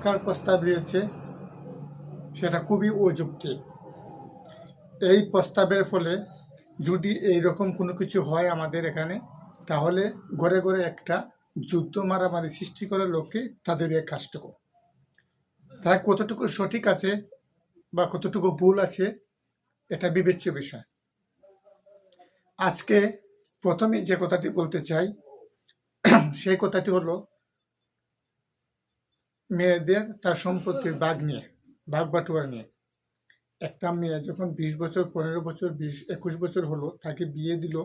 সংস্কার প্রস্তাব রয়েছে সেটা খুবই অযৌক্তিক। এই প্রস্তাবের ফলে যদি এইরকম কোনো কিছু হয় আমাদের এখানে, তাহলে ঘরে ঘরে একটা যুদ্ধ মারামারি সৃষ্টি করার লক্ষ্যে তাদের এই কাজটুকু। তারা কতটুকু সঠিক আছে বা কতটুকু ভুল আছে এটা বিবেচ্য বিষয়। আজকে প্রথমে যে কথাটি বলতে চাই সেই কথাটি হলো মেয়েদের তার সম্পত্তির ভাগ বাটোয়ারা নিয়ে। একটা মেয়ে যখন 20 বছর, 15 বছর, 21 বছর হলো, তাকে বিয়ে দিল,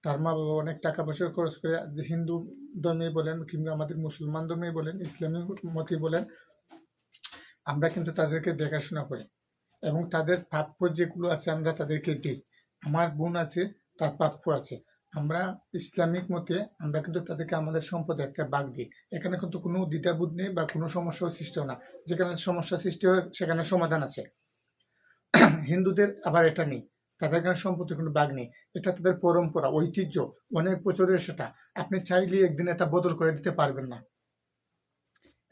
তার মা বাবা অনেক টাকা পয়সা খরচ করে, হিন্দু ধর্মে বলেন কিংবা আমাদের মুসলমান ধর্মে বলেন, ইসলামী মতে বলেন, আমরা কিন্তু তাদেরকে দেখাশোনা করি এবং তাদের প্রাপ্য যেগুলো আছে আমরা তাদেরকে দিই। আমার বোন আছে, তার প্রাপ্য আছে, আমরা ইসলামিক মতে আমরা কিন্তু তাদেরকে আমাদের সম্পদে একটা ভাগ দিই। এখানে কিন্তু কোনো দ্বিধাবোধ নেই বা কোনো সমস্যার সৃষ্টি হয় না। যেখানে সমস্যা সৃষ্টি হয় সেখানে সমাধান আছে। হিন্দুদের আবার এটা নেই, তাদের এখানে সম্পত্তি কোনো ভাগ নেই। এটা তাদের পরম্পরা, ঐতিহ্য, অনেক বছরের। সেটা আপনি চাইলে একদিন এটা বদল করে দিতে পারবেন না।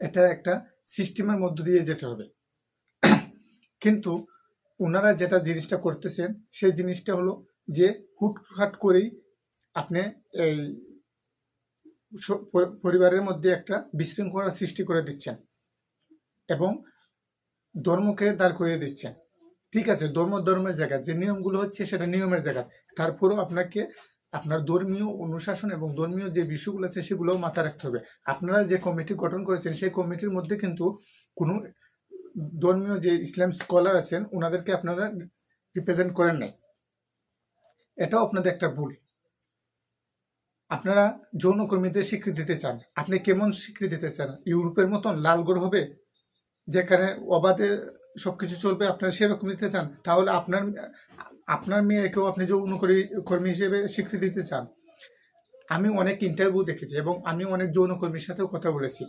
এটা একটা সিস্টেমের মধ্য দিয়ে যেতে হবে। কিন্তু ওনারা যেটা জিনিসটা করতেছেন সেই জিনিসটা হলো যে হুটহাট করেই আপনি এই পরিবারের মধ্যে একটা বিশৃঙ্খলা সৃষ্টি করে দিচ্ছেন এবং ধর্মকে দাঁড় করিয়ে দিচ্ছেন। ঠিক আছে, ধর্মের জায়গা, যে নিয়মগুলো হচ্ছে সেটা নিয়মের জায়গা, তারপরেও আপনাকে আপনার ধর্মীয় অনুশাসন এবং ধর্মীয় যে বিষয়গুলো আছে সেগুলোও মাথায় রাখতে হবে। আপনারা যে কমিটি গঠন করেছেন সেই কমিটির মধ্যে কিন্তু কোনো ধর্মীয় যে ইসলাম স্কলার আছেন ওনাদেরকে আপনারা রিপ্রেজেন্ট করেন নাই। এটাও আপনাদের একটা ভুল। আপনারা যৌনকর্মীদের স্বীকৃতি দিতে চান। আপনি কেমন স্বীকৃতি দিতে চান? ইউরোপের মতন লালগড় হবে যেখানে অবাধে সবকিছু চলবে, আপনারা সেরকম দিতে চান? তাহলে আপনার মেয়েকেও আপনি যৌনকর্মী হিসেবে স্বীকৃতি দিতে চান? আমি অনেক ইন্টারভিউ দেখেছি এবং আমি অনেক যৌনকর্মীর সাথেও কথা বলেছি।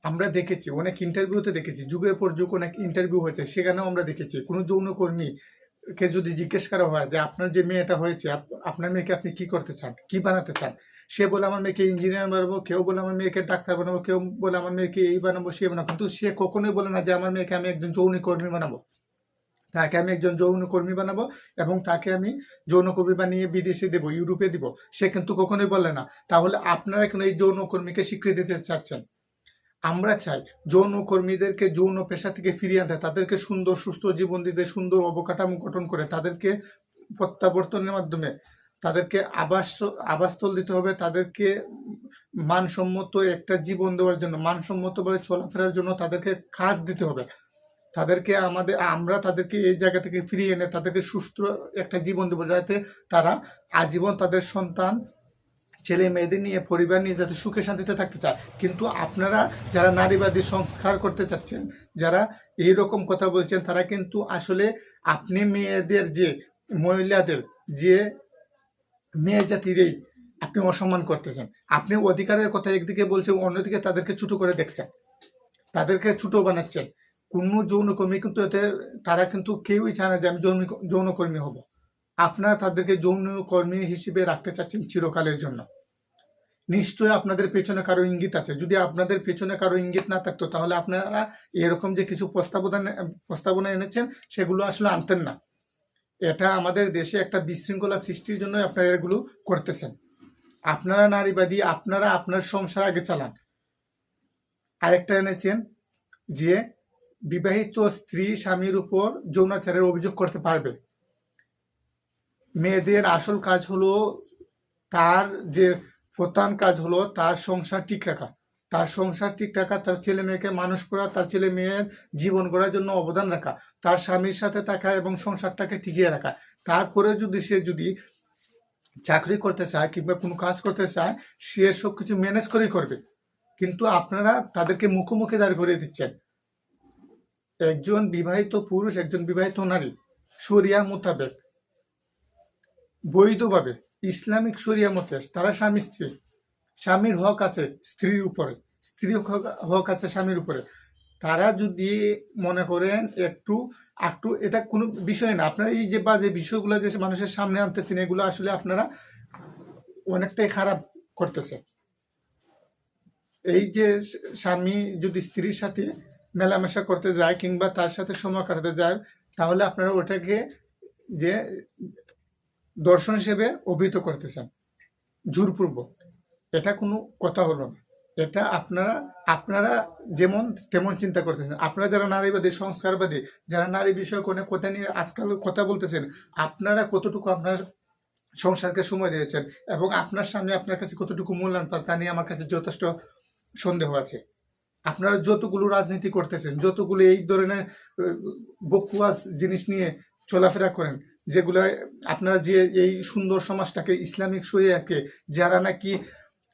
আমরা দেখেছি, অনেক ইন্টারভিউতে দেখেছি, যুগের পর যুগ অনেক ইন্টারভিউ হয়েছে, সেখানেও আমরা দেখেছি কোনো যৌনকর্মীকে যদি জিজ্ঞেস করা হয় যে আপনার যে মেয়েটা হয়েছে, আপনার মেয়েকে আপনি কি করতে চান, কি বানাতে চান, সে বলে আমার মেয়েকে ইঞ্জিনিয়ার বানাবো, কেউ বলে আমার মেয়েকে ডাক্তার বানাবো, কেউ বলে আমার মেয়েকে এই বানাবো সে বানাবো, কিন্তু সে কখনোই বলে না যে আমার মেয়েকে আমি একজন যৌনকর্মী বানাবো, তাকে আমি একজন যৌনকর্মী বানাবো এবং তাকে আমি যৌনকর্মী বানিয়ে বিদেশে দেব, ইউরোপে দিব, সে কিন্তু কখনোই বলে না। তাহলে আপনারা কেন এই যৌনকর্মীকে স্বীকৃতি দিতে চাচ্ছেন? আমরা চাই যৌনকর্মীদেরকে যৌন পেশা থেকে ফিরিয়ে আনতে, তাদেরকে সুন্দর সুস্থ জীবন দিতে, সুন্দর অবকাঠামো গঠন করে তাদেরকে প্রত্যাবর্তনের মাধ্যমে তাদেরকে আবাসস্থল দিতে হবে, তাদেরকে মানসম্মত একটা জীবন দেওয়ার জন্য, মানসম্মতভাবে চলাফেরার জন্য তাদেরকে কাজ দিতে হবে। তাদেরকে আমরা তাদেরকে এই জায়গা থেকে ফিরিয়ে এনে তাদেরকে সুস্থ একটা জীবন দেবো, যাতে তারা আজীবন তাদের সন্তান, ছেলে মেয়েদের নিয়ে, পরিবার নিয়ে যাতে সুখে শান্তিতে থাকতে চায়। কিন্তু আপনারা যারা নারীবাদী সংস্কার করতে চাচ্ছেন, যারা এইরকম কথা বলছেন, তারা কিন্তু আসলে আপনি মহিলাদের যে মেয়ে জাতিরই আপনি অসম্মান করতেছেন। আপনি অধিকারের কথা একদিকে বলছেন, অন্যদিকে তাদেরকে ছোট করে দেখছেন, তাদেরকে ছোট বানাচ্ছেন। কোনো যৌনকর্মী কিন্তু তারা কিন্তু কেউই চায় না যে আমি যৌনকর্মী হব। আপনারা তাদেরকে যৌনকর্মী হিসেবে রাখতে চাচ্ছেন চিরকালের জন্য। নিশ্চয়ই আপনাদের পেছনে কারো ইঙ্গিত আছে। যদি আপনাদের পেছনে কারো ইঙ্গিত না থাকতো তাহলে আপনারা এরকম যে কিছু প্রস্তাবনা এনেছেন সেগুলো আসলে আনতেন না। এটা আমাদের দেশে একটা বিশৃঙ্খলা সৃষ্টির জন্য আপনারা এগুলো করতেছেন। আপনারা নারীবাদী, আপনারা আপনার সংসার আগে চালান। আরেকটা এনেছেন যে বিবাহিত স্ত্রী স্বামীর উপর যৌনাচারের অভিযোগ করতে পারবে। মেয়েদের আসল কাজ হলো, তার যে প্রধান কাজ হলো তার সংসার ঠিক রাখা, তার ছেলে মেয়েকে মানুষ করা, তার ছেলে মেয়ের জীবন গড়ার জন্য অবদান রাখা, তার স্বামীর সাথে থাকা এবং সংসারটাকে টিকিয়ে রাখা। তারপরে সে যদি চাকরি করতে চায় কিংবা কোনো কাজ করতে চায়, সে সবকিছু ম্যানেজ করেই করবে। কিন্তু আপনারা তাদেরকে মুখোমুখি দাঁড় করিয়ে দিচ্ছেন। একজন বিবাহিত পুরুষ, একজন বিবাহিত নারী শরিয়া মোতাবেক বৈধভাবে, ইসলামিক শরিয়া মতে তারা স্বামী স্ত্রী, স্বামীর হক আছে স্ত্রীর উপরে, স্ত্রীর হক আছে স্বামীর উপরে। তারা যদি মনে করেন একটু, এটা কোনো বিষয় না। আপনারা এই যে বাজে বিষয়গুলো যে মানুষের সামনে আনতেছেন, এগুলো আসলে আপনারা অনেকটাই খারাপ করতেছে। এই যে স্বামী যদি স্ত্রীর সাথে মেলামেশা করতে যায় কিংবা তার সাথে সময় কাটাতে যায়, তাহলে আপনারা ওটাকে যে দর্শন হিসেবে অভিহিত করতেছেন জোরপূর্বক। এটা কোনো কথা হলো না। এটা আপনারা আপনারা যেমন তেমন চিন্তা করতেছেন। আপনারা যারা নারীবাদী, সংস্কারবাদী, যারা নারী বিষয়ক অনেক কথা নিয়ে আজকাল কথা বলতেছেন, আপনারা কতটুকু আপনার সংসারকে সময় দিয়েছেন এবং আপনার স্বামী আপনার কাছে কতটুকু মূল্যায়ন পান তা নিয়ে আমার কাছে যথেষ্ট সন্দেহ আছে। আপনারা যতগুলো রাজনীতি করতেছেন, যতগুলো এই ধরনের বকওয়াস জিনিস নিয়ে চলাফেরা করেন, যেগুলো আপনারা যে এই সুন্দর সমাজটাকে ইসলামিক শরিয়াকে যারা নাকি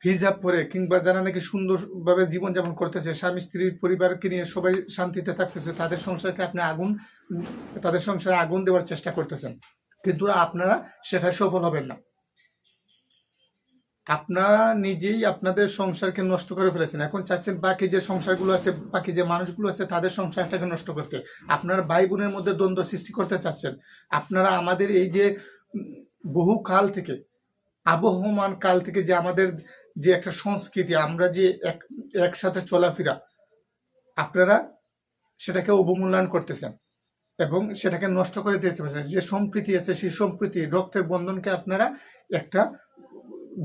হিজাব পরে কিংবা যারা নাকি সুন্দরভাবে জীবনযাপন করতেছে, স্বামী স্ত্রীর পরিবারকে নিয়ে সবাই শান্তিতে থাকতেছে, তাদের সংসারকে আপনি তাদের সংসারে আগুন দেওয়ার চেষ্টা করতেছেন, কিন্তু আপনারা সেটা সফল হবেন না। আপনারা নিজেই আপনাদের সংসারকে নষ্ট করে ফেলেছেন। এখন চাচ্ছেন বাকি যে সংসারগুলো আছে, বাকি যে মানুষগুলো আছে তাদের সংসারটাকে নষ্ট করতে। আপনারা ভাই বোনের মধ্যে দ্বন্দ্ব সৃষ্টি করতে চাচ্ছেন। আপনারা আমাদের এই যে বহু কাল থেকে, আবহমান কাল থেকে যে আমাদের যে একটা সংস্কৃতি, আমরা যে একসাথে চলাফেরা, আপনারা সেটাকে অবমূল্যায়ন করতেছেন এবং সেটাকে নষ্ট করে দিতে পারছেন। যে সম্প্রীতি আছে, সেই সম্প্রীতি রক্তের বন্ধনকে আপনারা একটা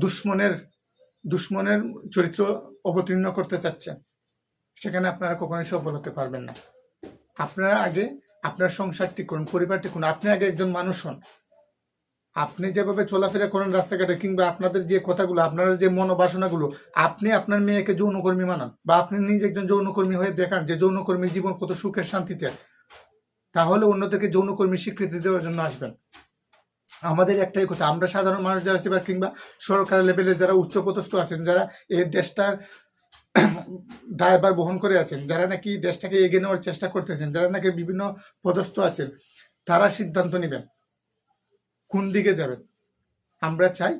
দুশ্মনের চরিত্র অবতীর্ণ করতে চাচ্ছেন। সেখানে আপনারা কখনোই সফল হতে পারবেন না। আপনারা আগে আপনার সংসারটি করুন, পরিবারটি করুন। আপনি আগে একজন মানুষ হন। আপনি যেভাবে চলাফেরা করেন রাস্তাঘাটে কিংবা আপনাদের যে কথাগুলো, আপনার যে মনোবাসনাগুলো, আপনি আপনার মেয়েকে যৌনকর্মী মানান বা আপনি নিজে একজন যৌনকর্মী হয়ে দেখান যে যৌনকর্মীর জীবন কত সুখের শান্তিতে, তাহলে অন্যদেরকে যৌনকর্মীর স্বীকৃতি দেওয়ার জন্য আসবেন। আমাদের একটাই কথা, আমরা সাধারণ মানুষ যারা আছে কিংবা সরকার লেভেলে যারা উচ্চপদস্থ আছেন, যারা এই দেশটার দায়ভার বহন করে আছেন, যারা নাকি দেশটাকে এগিয়ে নেওয়ার চেষ্টা করতেছেন, যারা নাকি বিভিন্ন পদস্থ আছেন, তারা সিদ্ধান্ত নেবেন কোন দিকে যাবেন। আমরা চাই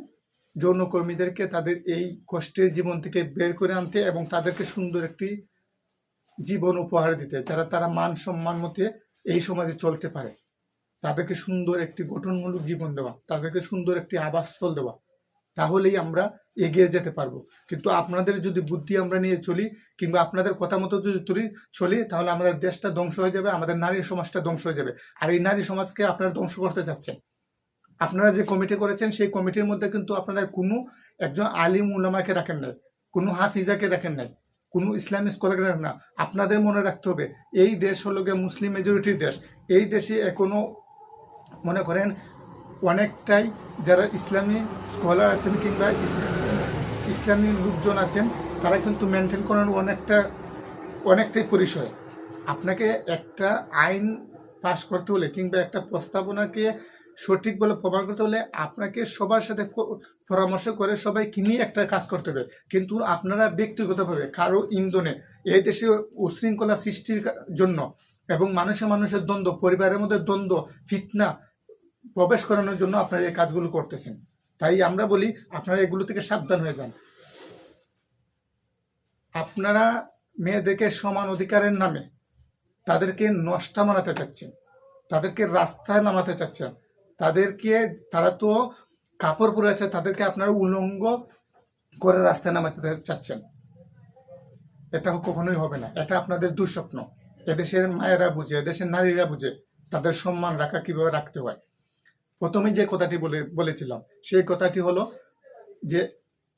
যৌনকর্মীদেরকে তাদের এই কষ্টের জীবন থেকে বের করে আনতে এবং তাদেরকে সুন্দর একটি জীবন উপহার দিতে, যারা তারা মান সম্মান মতে এই সমাজে চলতে পারে। তাদেরকে সুন্দর একটি গঠনমূলক জীবন দেওয়া, তাদেরকে সুন্দর একটি আবাসস্থল দেওয়া, তাহলেই আমরা এগিয়ে যেতে পারবো। কিন্তু আপনাদের যদি বুদ্ধি আমরা নিয়ে চলি কিংবা আপনাদের কথা মতো যদি চলি, তাহলে আমাদের দেশটা ধ্বংস হয়ে যাবে, আমাদের নারী সমাজটা ধ্বংস হয়ে যাবে। আর এই নারী সমাজকে আপনারা ধ্বংস করতে চাচ্ছেন। আপনারা যে কমিটি করেছেন, সেই কমিটির মধ্যে কিন্তু আপনারা কোনো একজন আলিম উলামাকে রাখেন নাই, কোনো হাফিজাকে রাখেন নাই, কোনো ইসলামিক স্কলারকে রাখেন না। আপনাদের মনে রাখতে হবে, এই দেশ হলো গিয়ে মুসলিম মেজরিটির দেশ। এই দেশে এখনো মনে করেন অনেকটাই যারা ইসলামী স্কলার আছেন কিংবা ইসলামী লোকজন আছেন, তারা কিন্তু মেনটেন করেন অনেকটাই পরিসরে। আপনাকে একটা আইন পাশ করতে হলে কিংবা একটা প্রস্তাবনাকে সঠিক বলে প্রমাণ করতে হলে আপনাকে সবার সাথে পরামর্শ করে সবাইকে নিয়ে একটা কাজ করতে হবে। কিন্তু আপনারা ব্যক্তিগতভাবে কারো ইন্ধনে এই দেশে উশৃঙ্খলা সৃষ্টির জন্য এবং মানুষের দ্বন্দ্ব, পরিবারের মধ্যে দ্বন্দ্ব, ফিতনা প্রবেশ করানোর জন্য আপনারা এই কাজগুলো করতেছেন। তাই আমরা বলি আপনারা এগুলো থেকে সাবধান হয়ে যান। আপনারা মেয়েদেরকে সমান অধিকারের নামে তাদেরকে নষ্টা বানাতে চাচ্ছেন, তাদেরকে রাস্তায় নামাতে চাচ্ছেন, তারা তো কাপড় পরে আছে, তাদেরকে আপনারা উলঙ্গ করে রাস্তায় নামাতে চাচ্ছেন। এটা কখনোই হবে না। এটা আপনাদের দুঃস্বপ্ন। এদেশের মায়েরা বুঝে, এদেশের নারীরা বুঝে তাদের সম্মান রাখা কিভাবে রাখতে হয়। প্রথমে যে কথাটি বলেছিলাম, সেই কথাটি হলো যে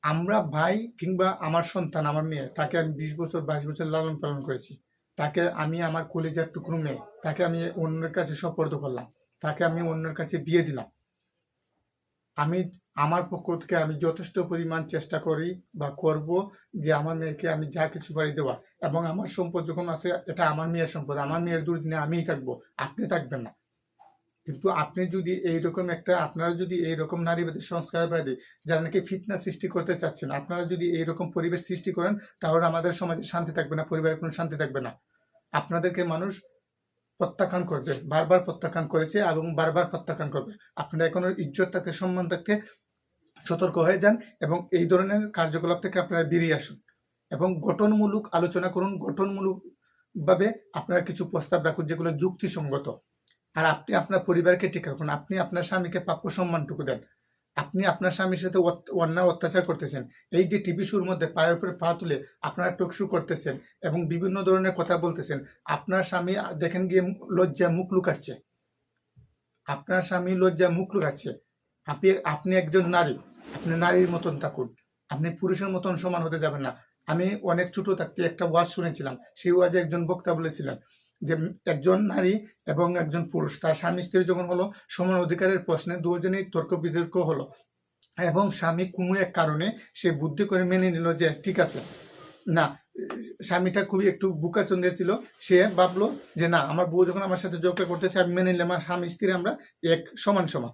আমরা ভাই কিংবা আমার সন্তান, আমার মেয়ে, তাকে আমি 20 বছর 22 বছর লালন পালন করেছি। তাকে আমি আমার কলিজার টুকরো মেয়ে, তাকে আমি অন্যের কাছে সোপর্দ করলাম, তাকে আমি অন্যের কাছে বিয়ে দিলাম। আমি আমার পক্ষ থেকে আমি যথেষ্ট পরিমাণ চেষ্টা করি বা করব যে আমার মেয়েকে আমি যা কিছু পারি দেওয়া, এবং আমার সম্পদ যখন আছে এটা আমার মেয়ের সম্পদ, আমার মেয়ের দুর্দিনে আমিই থাকবো, আপনি থাকবেন না। কিন্তু আপনারা যদি এইরকম নারীবাদী, সংস্কারবাদী, যারা নাকি ফিতনা সৃষ্টি করতে চাচ্ছেন, আপনারা যদি এইরকম পরিবেশ সৃষ্টি করেন, তাহলে আমাদের সমাজে শান্তি থাকবে না, পরিবারের কোনো শান্তি থাকবে না। আপনাদেরকে মানুষ প্রত্যাখ্যান করবে, বারবার প্রত্যাখ্যান করেছে এবং বারবার প্রত্যাখ্যান করবে। আপনারা এখনো ইজ্জত থাকতে, সম্মান থাকতে সতর্ক হয়ে যান এবং এই ধরনের কার্যকলাপ থেকে আপনারা বেরিয়ে আসুন এবং গঠনমূলক আলোচনা করুন। গঠনমূলক ভাবে আপনারা কিছু প্রস্তাব রাখুন যেগুলো যুক্তিসঙ্গত। আর আপনি আপনার পরিবারকে ঠিক রাখুন। আপনি আপনার স্বামীকে প্রাপ্য সম্মানটুকু দেন। আপনি আপনার স্বামীর সাথে অন্যায় অত্যাচার করতেছেন। এই যে টিভি শোর মধ্যে পায়ের উপরে পা তুলে আপনারা টক শো করতেছেন এবং বিভিন্ন ধরনের কথা বলতেছেন, আপনার স্বামী দেখেন গিয়ে লজ্জা মুখ লুকাচ্ছে। আপনার স্বামী লজ্জা মুখ লুকাচ্ছে। আপনি একজন নারী, আপনি নারীর মতন থাকুন, আপনি পুরুষের মতন সমান হতে যাবেন না। আমি অনেক ছোট থাকতে একটা ওয়াজ শুনেছিলাম, সেই ওয়াজে একজন বক্তা বলেছিলেন যে একজন নারী এবং একজন পুরুষ তার স্বামী স্ত্রী যখন হলো সমান অধিকারের প্রশ্নে দুজনেই তর্ক বিতর্ক হলো এবং স্বামী কোনো এক কারণে সে বুদ্ধি করে মেনে নিল যে ঠিক আছে, না, স্বামীটা খুবই একটু বুকাচন্দের ছিল। সে ভাবলো যে না, আমার বউ যখন আমার সাথে ঝগড়া করতেছে আমি মেনে নিলাম, আমার স্বামী স্ত্রী আমরা এক সমান সমান।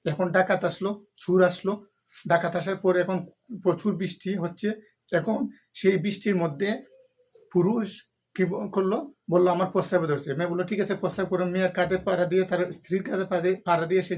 এখন ডাকাত আসলো, চুর আসলো, ডাকাত আসার পরে এখন প্রচুর বৃষ্টি হচ্ছে। এখন সেই বৃষ্টির মধ্যে পুরুষ কি করলো, বললো আমার প্রস্রাবে ধরছে। মেয়ে বললো ঠিক আছে প্রস্রাব করো। মেয়ের কাঁধে পাড়া দিয়ে, তার স্ত্রীর কাঁধে পাড়া দিয়ে সে